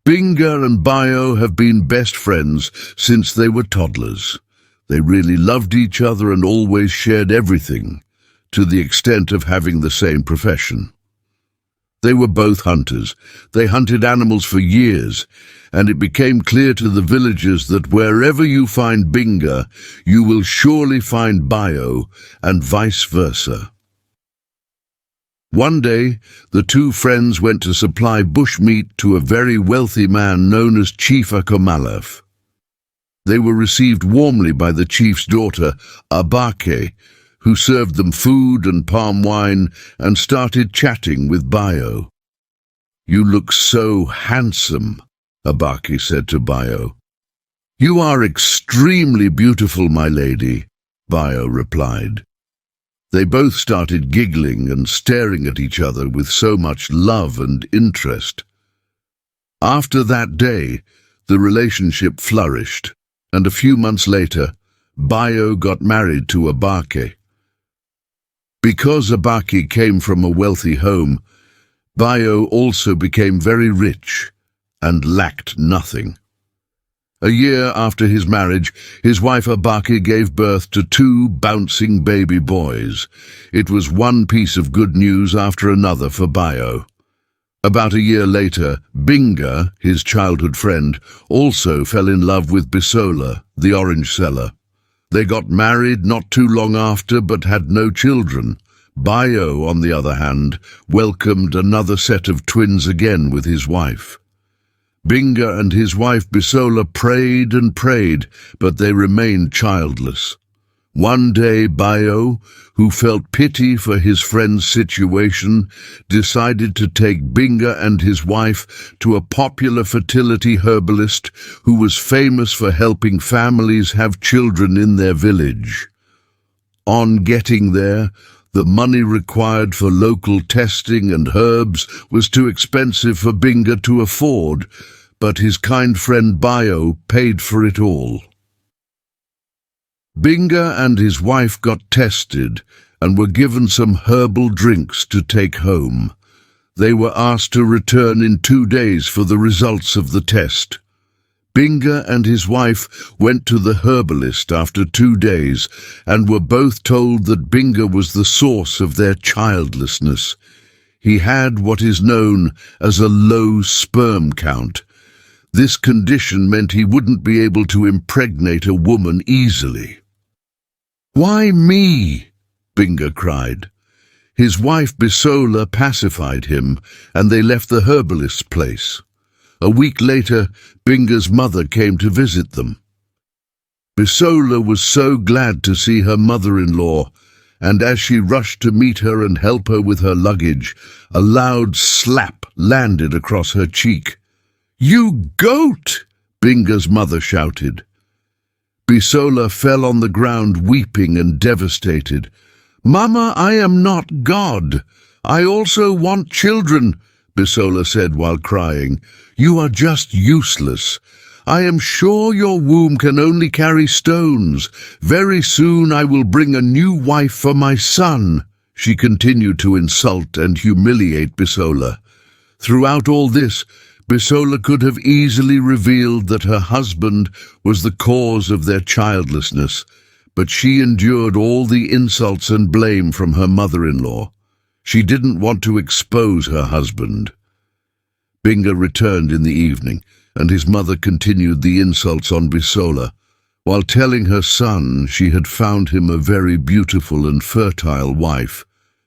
Binga and Bio have been best friends since they were toddlers. They really loved each other and always shared everything, to the extent of having the same profession. They were both hunters. They hunted animals for years, and it became clear to the villagers that wherever you find Binga, you will surely find Bio, and vice versa. One day, the two friends went to supply bushmeat to a very wealthy man known as Chief Akomalef. They were received warmly by the chief's daughter, Abake, who served them food and palm wine and started chatting with Bio. "You look so handsome," Abake said to Bio. "You are extremely beautiful, my lady," Bio replied. They both started giggling and staring at each other with so much love and interest. After that day, the relationship flourished, and a few months later, Bio got married to Abake. Because Abake came from a wealthy home, Bio also became very rich and lacked nothing. A year after his marriage, his wife Abake gave birth to two bouncing baby boys. It was one piece of good news after another for Bio. About a year later, Binga, his childhood friend, also fell in love with Bisola, the orange seller. They got married not too long after, but had no children. Bio, on the other hand, welcomed another set of twins again with his wife. Binga and his wife Bisola prayed and prayed, but they remained childless. One day Bio, who felt pity for his friend's situation, decided to take Binga and his wife to a popular fertility herbalist who was famous for helping families have children in their village. On getting there, the money required for local testing and herbs was too expensive for Binga to afford, but his kind friend Bio paid for it all. Binga and his wife got tested and were given some herbal drinks to take home. They were asked to return in 2 days for the results of the test. Binga and his wife went to the herbalist after 2 days and were both told that Binga was the source of their childlessness. He had what is known as a low sperm count. This condition meant he wouldn't be able to impregnate a woman easily. "Why me?" Binga cried. His wife Bisola pacified him, and they left the herbalist's place. A week later, Binga's mother came to visit them. Bisola was so glad to see her mother-in-law, and as she rushed to meet her and help her with her luggage, a loud slap landed across her cheek. "You goat!" Binga's mother shouted. Bisola fell on the ground weeping and devastated. "Mama, I am not God. I also want children," Bisola said while crying. "You are just useless. I am sure your womb can only carry stones. Very soon I will bring a new wife for my son." She continued to insult and humiliate Bisola. Throughout all this, Bisola could have easily revealed that her husband was the cause of their childlessness, but she endured all the insults and blame from her mother-in-law. She didn't want to expose her husband. Binga returned in the evening, and his mother continued the insults on Bisola, while telling her son she had found him a very beautiful and fertile wife,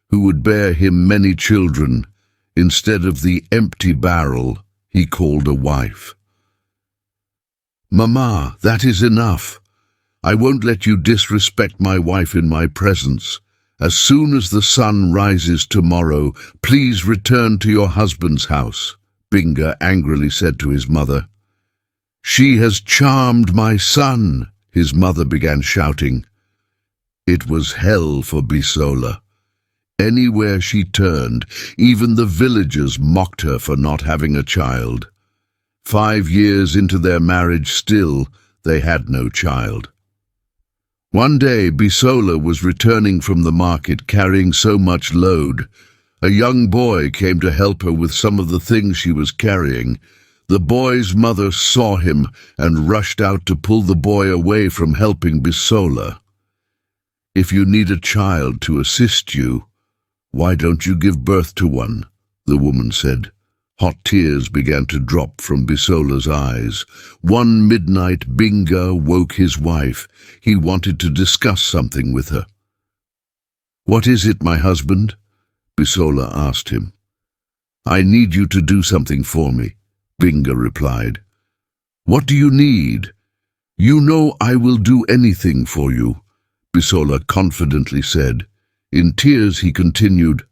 who would bear him many children, instead of the empty barrel he called a wife. "Mama, that is enough. I won't let you disrespect my wife in my presence. As soon as the sun rises tomorrow, please return to your husband's house," Binga angrily said to his mother. "She has charmed my son," his mother began shouting. It was hell for Bisola. Anywhere she turned, even the villagers mocked her for not having a child. 5 years into their marriage still, they had no child. One day Bisola was returning from the market carrying so much load. A young boy came to help her with some of the things she was carrying. The boy's mother saw him and rushed out to pull the boy away from helping Bisola. "If you need a child to assist you, why don't you give birth to one?" the woman said. Hot tears began to drop from Bisola's eyes. One midnight, Binga woke his wife. He wanted to discuss something with her. "What is it, my husband?" Bisola asked him. "I need you to do something for me," Binga replied. "What do you need?" "You know I will do anything for you," Bisola confidently said. In tears he continued,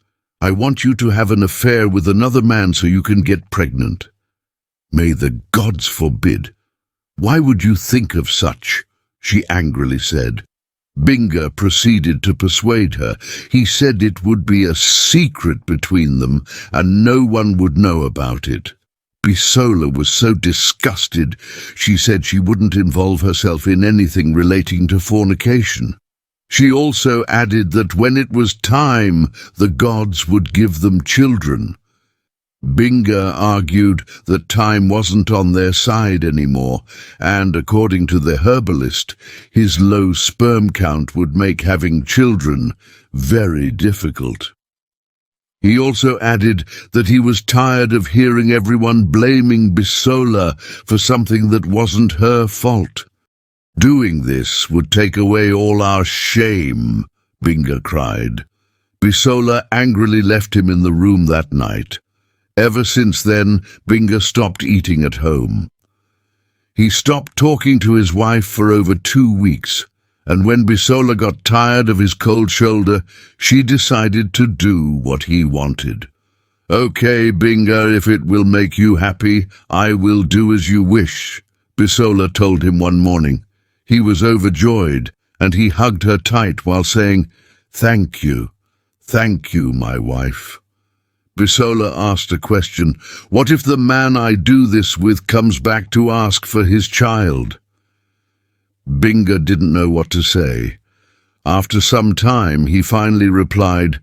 "I want you to have an affair with another man so you can get pregnant." "May the gods forbid! Why would you think of such?" she angrily said. Binga proceeded to persuade her. He said it would be a secret between them and no one would know about it. Bisola was so disgusted, she said she wouldn't involve herself in anything relating to fornication. She also added that when it was time, the gods would give them children. Binga argued that time wasn't on their side anymore, and according to the herbalist, his low sperm count would make having children very difficult. He also added that he was tired of hearing everyone blaming Bisola for something that wasn't her fault. "Doing this would take away all our shame," Binga cried. Bisola angrily left him in the room that night. Ever since then, Binga stopped eating at home. He stopped talking to his wife for over 2 weeks, and when Bisola got tired of his cold shoulder, she decided to do what he wanted. "Okay, Binga, if it will make you happy, I will do as you wish," Bisola told him one morning. He was overjoyed, and he hugged her tight while saying, Thank you, my wife." Bisola asked a question. "What if the man I do this with comes back to ask for his child?" Binga didn't know what to say. After some time, he finally replied,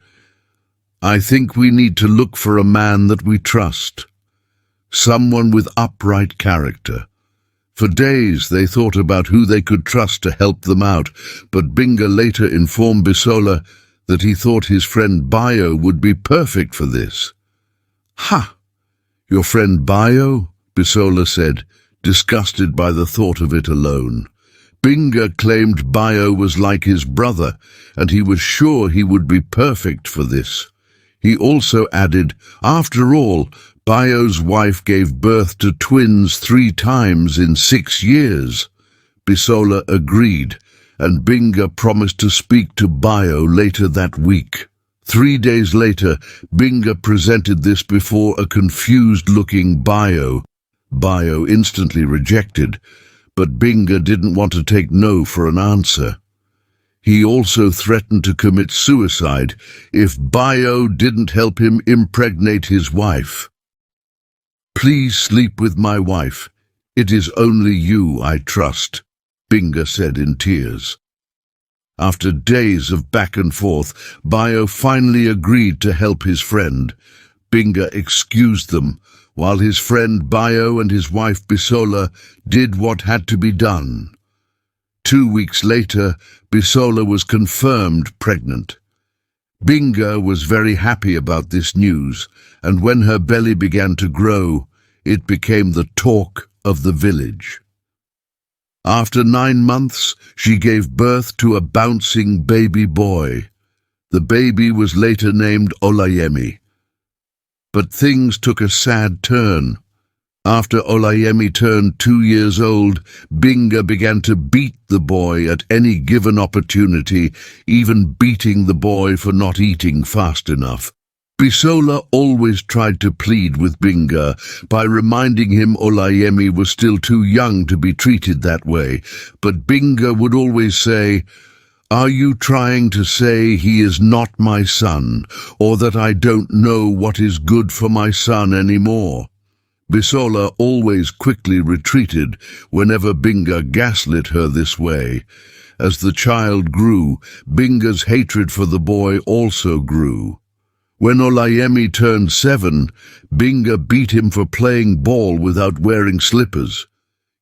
"I think we need to look for a man that we trust, someone with upright character." For days they thought about who they could trust to help them out, but Binga later informed Bisola that he thought his friend Bio would be perfect for this. "Ha! Your friend Bio?" Bisola said, disgusted by the thought of it alone. Binga claimed Bio was like his brother, and he was sure he would be perfect for this. He also added, "After all, Bio's wife gave birth to twins 3 times in 6 years." Bisola agreed, and Binga promised to speak to Bio later that week. 3 days later, Binga presented this before a confused-looking Bio. Bio instantly rejected, but Binga didn't want to take no for an answer. He also threatened to commit suicide if Bio didn't help him impregnate his wife. "Please sleep with my wife. It is only you I trust," Binga said in tears. After days of back and forth, Bio finally agreed to help his friend. Binga excused them, while his friend Bio and his wife Bisola did what had to be done. 2 weeks later, Bisola was confirmed pregnant. Binga was very happy about this news, and when her belly began to grow, it became the talk of the village. After 9 months, she gave birth to a bouncing baby boy. The baby was later named Olayemi. But things took a sad turn. After Olayemi turned 2 years old, Binga began to beat the boy at any given opportunity, even beating the boy for not eating fast enough. Bisola always tried to plead with Binga by reminding him Olayemi was still too young to be treated that way, but Binga would always say, "Are you trying to say he is not my son, or that I don't know what is good for my son anymore?" Bisola always quickly retreated whenever Binga gaslit her this way. As the child grew, Binga's hatred for the boy also grew. When Olayemi turned 7, Binga beat him for playing ball without wearing slippers.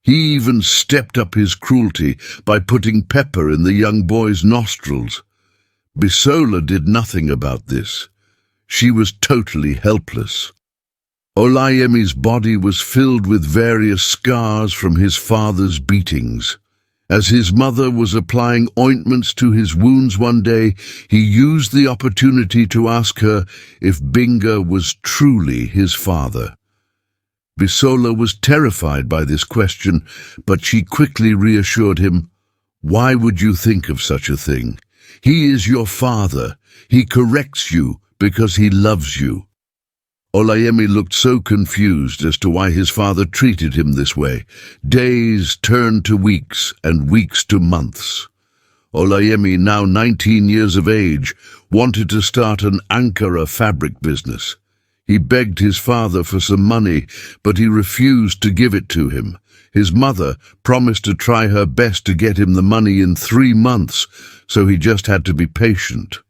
He even stepped up his cruelty by putting pepper in the young boy's nostrils. Bisola did nothing about this. She was totally helpless. Olayemi's body was filled with various scars from his father's beatings. As his mother was applying ointments to his wounds one day, he used the opportunity to ask her if Binga was truly his father. Bisola was terrified by this question, but she quickly reassured him, "Why would you think of such a thing? He is your father. He corrects you because he loves you." Olayemi looked so confused as to why his father treated him this way. Days turned to weeks and weeks to months. Olayemi, now 19 years of age, wanted to start an Ankara fabric business. He begged his father for some money, but he refused to give it to him. His mother promised to try her best to get him the money in 3 months, so he just had to be patient.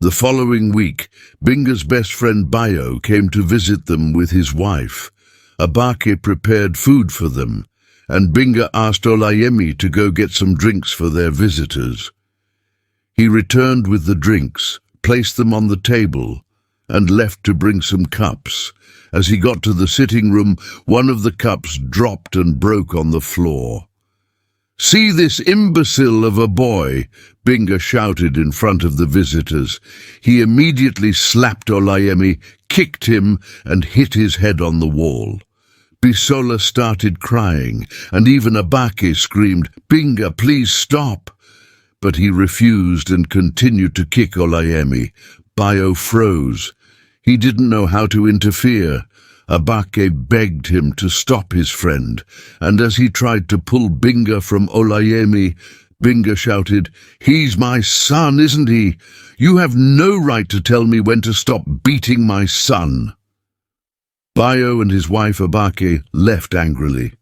The following week, Binga's best friend Bayo came to visit them with his wife. Abake prepared food for them, and Binga asked Olayemi to go get some drinks for their visitors. He returned with the drinks, placed them on the table, and left to bring some cups. As he got to the sitting room, one of the cups dropped and broke on the floor. "See this imbecile of a boy," Binga shouted in front of the visitors. He immediately slapped Olayemi, kicked him, and hit his head on the wall. Bisola started crying, and even Abake screamed, "Binga, please stop!" But he refused and continued to kick Olayemi. Bayo froze. He didn't know how to interfere. Abake begged him to stop his friend, and as he tried to pull Binga from Olayemi, Binga shouted, "He's my son, isn't he? You have no right to tell me when to stop beating my son." Bayo and his wife Abake left angrily.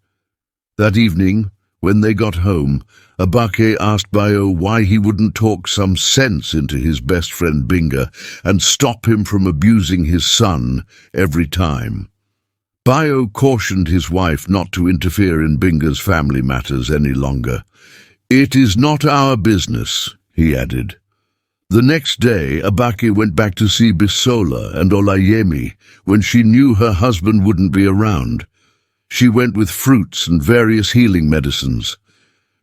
That evening, when they got home, Abake asked Bayo why he wouldn't talk some sense into his best friend Binga and stop him from abusing his son every time. Bayo cautioned his wife not to interfere in Binga's family matters any longer. "It is not our business," he added. The next day, Abake went back to see Bisola and Olayemi when she knew her husband wouldn't be around. She went with fruits and various healing medicines.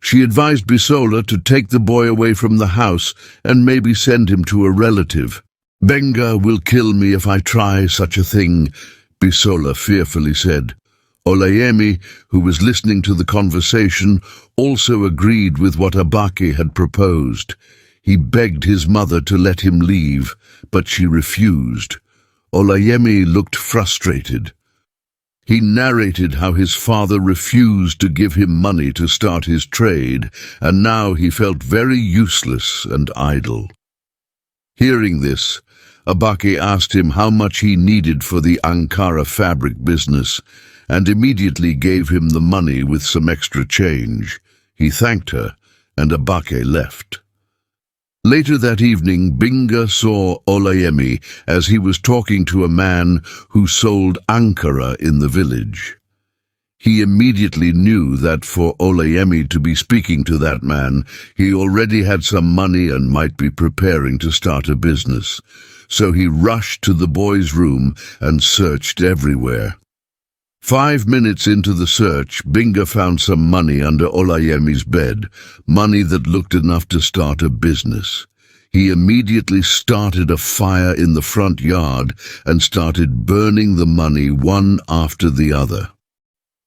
She advised Bisola to take the boy away from the house and maybe send him to a relative. "Binga will kill me if I try such a thing," Bisola fearfully said. Olayemi, who was listening to the conversation, also agreed with what Abake had proposed. He begged his mother to let him leave, but she refused. Olayemi looked frustrated. He narrated how his father refused to give him money to start his trade, and now he felt very useless and idle. Hearing this, Abake asked him how much he needed for the Ankara fabric business, and immediately gave him the money with some extra change. He thanked her, and Abake left. Later that evening, Binga saw Olayemi as he was talking to a man who sold Ankara in the village. He immediately knew that for Olayemi to be speaking to that man, he already had some money and might be preparing to start a business. So he rushed to the boy's room and searched everywhere. 5 minutes into the search, Binga found some money under Olayemi's bed, money that looked enough to start a business. He immediately started a fire in the front yard and started burning the money one after the other.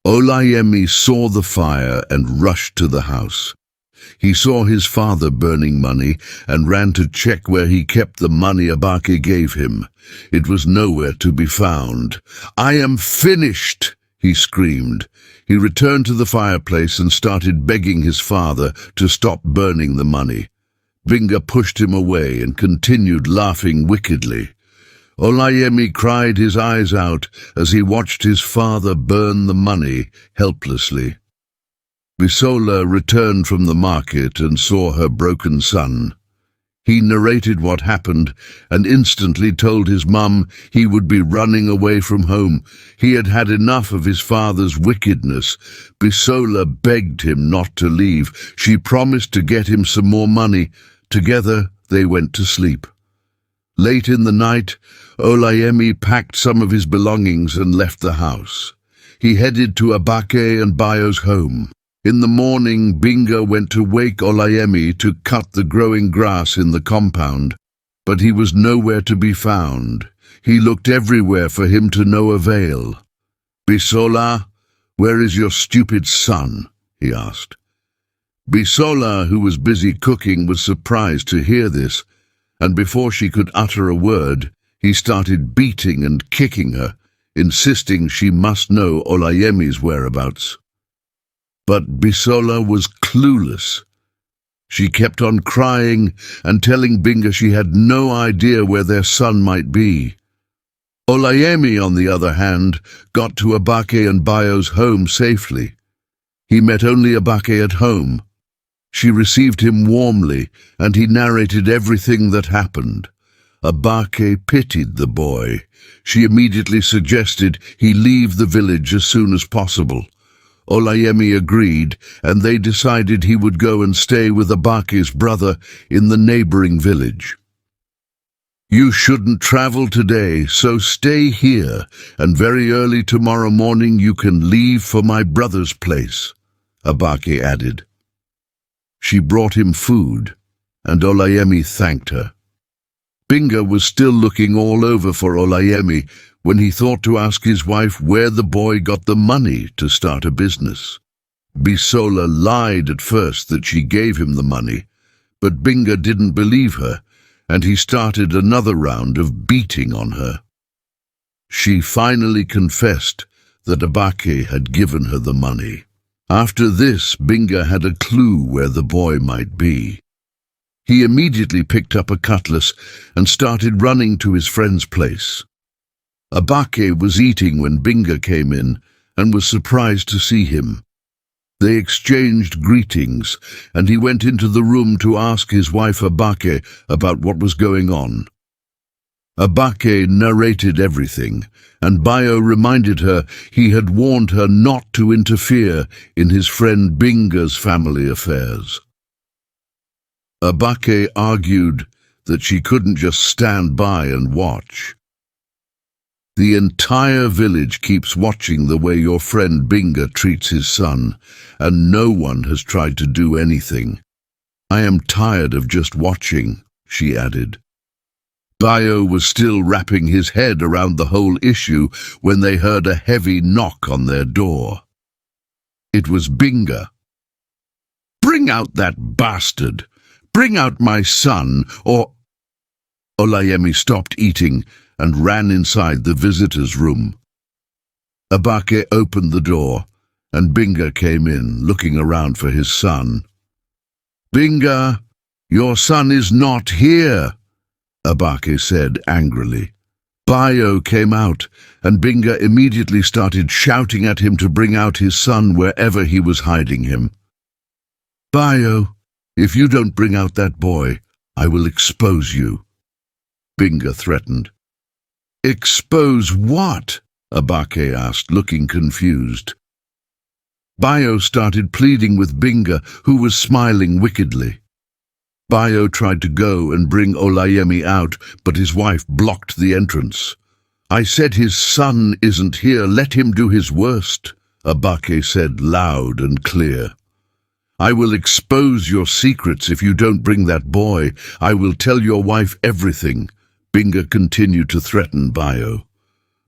Olayemi saw the fire and rushed to the house. He saw his father burning money and ran to check where he kept the money Abake gave him. It was nowhere to be found. "I am finished!" he screamed. He returned to the fireplace and started begging his father to stop burning the money. Binga pushed him away and continued laughing wickedly. Olayemi cried his eyes out as he watched his father burn the money helplessly. Bisola returned from the market and saw her broken son. He narrated what happened and instantly told his mum he would be running away from home. He had had enough of his father's wickedness. Bisola begged him not to leave. She promised to get him some more money. Together they went to sleep. Late in the night, Olayemi packed some of his belongings and left the house. He headed to Abake and Bayo's home. In the morning, Binga went to wake Olayemi to cut the growing grass in the compound, but he was nowhere to be found. He looked everywhere for him to no avail. "Bisola, where is your stupid son?" he asked. Bisola, who was busy cooking, was surprised to hear this, and before she could utter a word, he started beating and kicking her, insisting she must know Olayemi's whereabouts. But Bisola was clueless. She kept on crying and telling Binga she had no idea where their son might be. Olayemi, on the other hand, got to Abake and Bayo's home safely. He met only Abake at home. She received him warmly, and he narrated everything that happened. Abake pitied the boy. She immediately suggested he leave the village as soon as possible. Olayemi agreed, and they decided he would go and stay with Abake's brother in the neighboring village. "You shouldn't travel today, so stay here, and very early tomorrow morning you can leave for my brother's place," Abake added. She brought him food, and Olayemi thanked her. Binga was still looking all over for Olayemi when he thought to ask his wife where the boy got the money to start a business. Bisola lied at first that she gave him the money, but Binga didn't believe her, and he started another round of beating on her. She finally confessed that Abake had given her the money. After this, Binga had a clue where the boy might be. He immediately picked up a cutlass and started running to his friend's place. Abake was eating when Binga came in and was surprised to see him. They exchanged greetings, and he went into the room to ask his wife Abake about what was going on. Abake narrated everything, and Bayo reminded her he had warned her not to interfere in his friend Binga's family affairs. Abake argued that she couldn't just stand by and watch. "The entire village keeps watching the way your friend Binga treats his son, and no one has tried to do anything. I am tired of just watching," she added. Bayo was still wrapping his head around the whole issue when they heard a heavy knock on their door. It was Binga. "Bring out that bastard! Bring out my son, or—" Olayemi stopped eating and ran inside the visitor's room. Abake opened the door, and Binga came in, looking around for his son. "Binga, your son is not here," Abake said angrily. Bayo came out, and Binga immediately started shouting at him to bring out his son wherever he was hiding him. "Bayo, if you don't bring out that boy, I will expose you," Binga threatened. "Expose what?" Abake asked, looking confused. Bayo started pleading with Binga, who was smiling wickedly. Bayo tried to go and bring Olayemi out, but his wife blocked the entrance. "I said his son isn't here, let him do his worst," Abake said loud and clear. "I will expose your secrets if you don't bring that boy. I will tell your wife everything," Binga continued to threaten Bayo.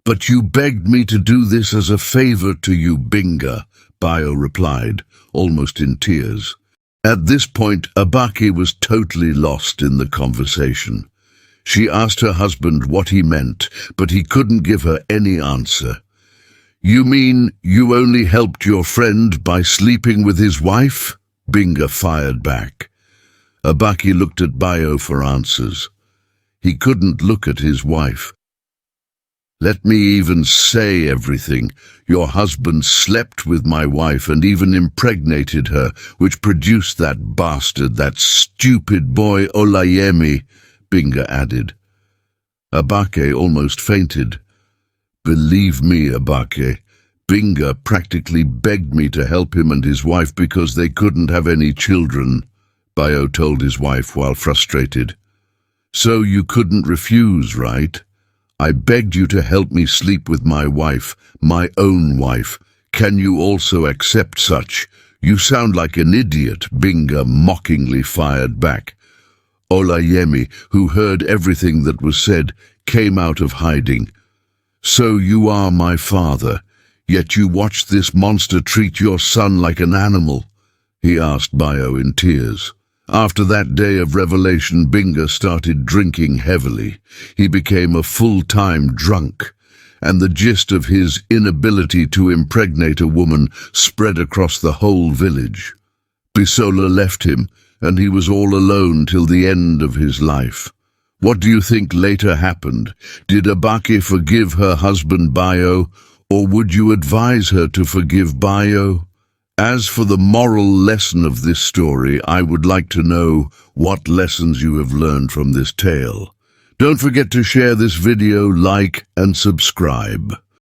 "But you begged me to do this as a favor to you, Binga," Bayo replied, almost in tears. At this point, Abake was totally lost in the conversation. She asked her husband what he meant, but he couldn't give her any answer. "You mean you only helped your friend by sleeping with his wife?" Binga fired back. Abake looked at Bayo for answers. He couldn't look at his wife. Let me even say everything. Your husband slept with my wife and even impregnated her, which produced that bastard, that stupid boy Olayemi, Binga added. Abake almost fainted. Believe me, Abake, Binga practically begged me to help him and his wife because they couldn't have any children, Bayo told his wife while frustrated. So you couldn't refuse, right? I begged you to help me sleep with my wife, my own wife. Can you also accept such? You sound like an idiot, Binga mockingly fired back. Olayemi, who heard everything that was said, came out of hiding. So you are my father, yet you watched this monster treat your son like an animal? He asked Bayo in tears. After that day of revelation, Binga started drinking heavily. He became a full-time drunk, and the gist of his inability to impregnate a woman spread across the whole village. Bisola left him, and he was all alone till the end of his life. What do you think later happened? Did Abake forgive her husband Bayo, or would you advise her to forgive Bayo? As for the moral lesson of this story, I would like to know what lessons you have learned from this tale. Don't forget to share this video, like, and subscribe.